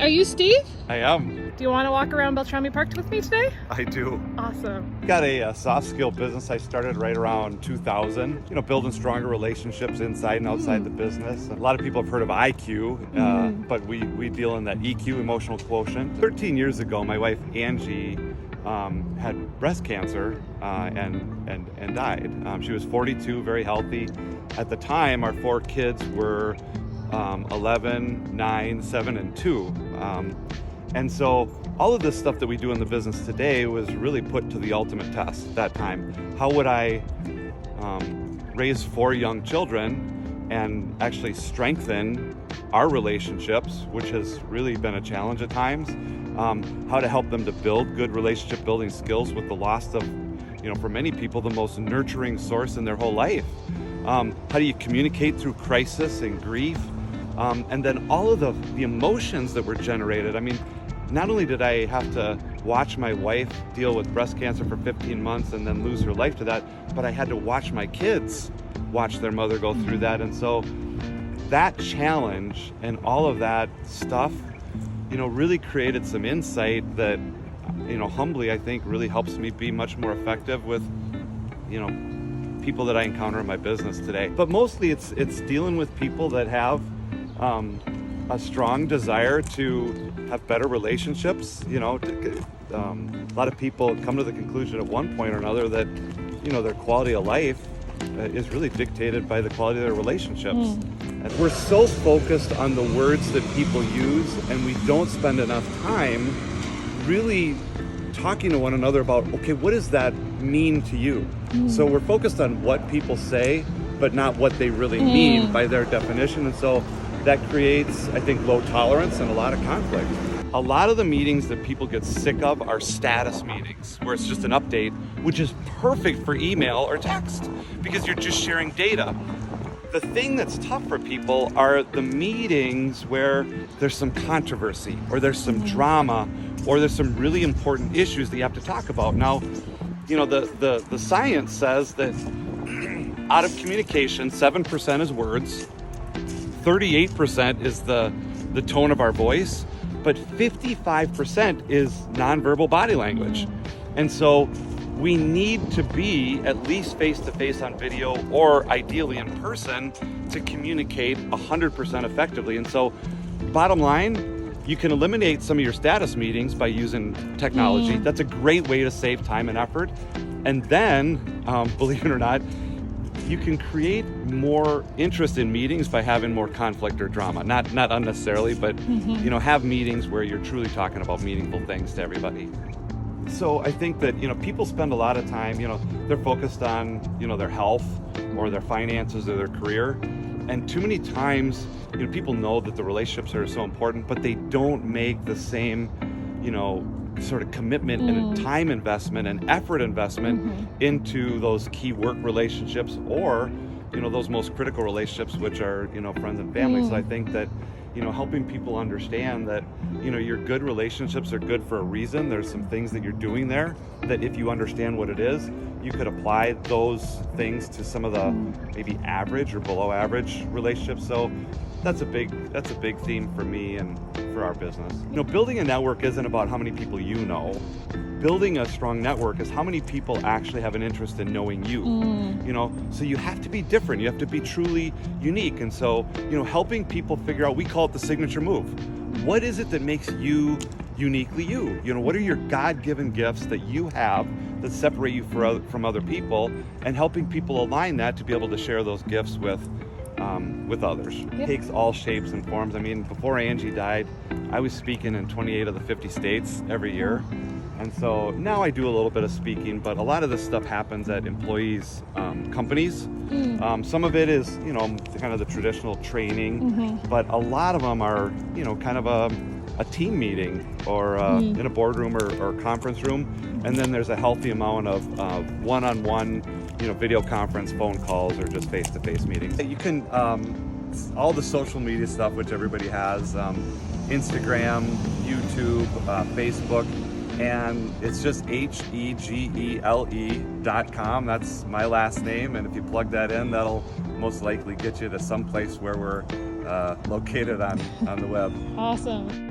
Are you Steve? I am. Do you want to walk around Beltrami Park with me today? I do. Awesome. Got a soft skill business I started right around 2000. Building stronger relationships inside and outside the business. A lot of people have heard of IQ, but we deal in that EQ, emotional quotient. 13 years ago, my wife Angie had breast cancer and died. She was 42, very healthy. At the time, our 4 kids were 11, 9, 7, and 2. And so all of this stuff that we do in the business today was really put to the ultimate test at that time. How would I raise 4 young children and actually strengthen our relationships, which has really been a challenge at times? How to help them to build good relationship building skills with the loss of, for many people, the most nurturing source in their whole life. How do you communicate through crisis and grief? And then all of the emotions that were generated. I mean, not only did I have to watch my wife deal with breast cancer for 15 months and then lose her life to that, but I had to watch my kids watch their mother go through that. And so that challenge and all of that stuff, really created some insight that, humbly, I think really helps me be much more effective with, people that I encounter in my business today. But mostly it's dealing with people that have a strong desire to have better relationships. A lot of people come to the conclusion at one point or another that, their quality of life is really dictated by the quality of their relationships. And we're so focused on the words that people use, and we don't spend enough time really talking to one another about, okay, what does that mean to you? So we're focused on what people say, but not what they really mean by their definition. And so that creates, I think, low tolerance and a lot of conflict. A lot of the meetings that people get sick of are status meetings, where it's just an update, which is perfect for email or text because you're just sharing data. The thing that's tough for people are the meetings where there's some controversy or there's some drama or there's some really important issues that you have to talk about. Now, the science says that out of communication, 7% is words, 38% is the tone of our voice, but 55% is nonverbal body language. And so we need to be at least face-to-face on video or ideally in person to communicate 100% effectively. And so bottom line, you can eliminate some of your status meetings by using technology. That's a great way to save time and effort. And then, believe it or not, you can create more interest in meetings by having more conflict or drama. Not unnecessarily, but have meetings where you're truly talking about meaningful things to everybody. So I think that people spend a lot of time, they're focused on their health or their finances or their career, and too many times people know that the relationships are so important, but they don't make the same sort of commitment and time investment and effort investment into those key work relationships or those most critical relationships, which are friends and family. So I think that helping people understand that your good relationships are good for a reason. There's some things that you're doing there that if you understand what it is, you could apply those things to some of the maybe average or below average relationships. So that's a big theme for me and for our business. Building a network isn't about how many people you know. Building a strong network is how many people actually have an interest in knowing you. So you have to be different. You have to be truly unique. And so, helping people figure out, we call it the signature move. What is it that makes you uniquely you? What are your God-given gifts that you have that separate you from other people, and helping people align that to be able to share those gifts with others. It takes all shapes and forms. I mean, before Angie died, I was speaking in 28 of the 50 states every year. And so now I do a little bit of speaking, but a lot of this stuff happens at employees' companies. Some of it is, kind of the traditional training, but a lot of them are, kind of a team meeting or in a boardroom or conference room. And then there's a healthy amount of one-on-one, video conference, phone calls, or just face-to-face meetings. You can, all the social media stuff, which everybody has, Instagram, YouTube, Facebook, and it's just hegele.com. That's my last name, and if you plug that in, that'll most likely get you to some place where we're located on the web. Awesome.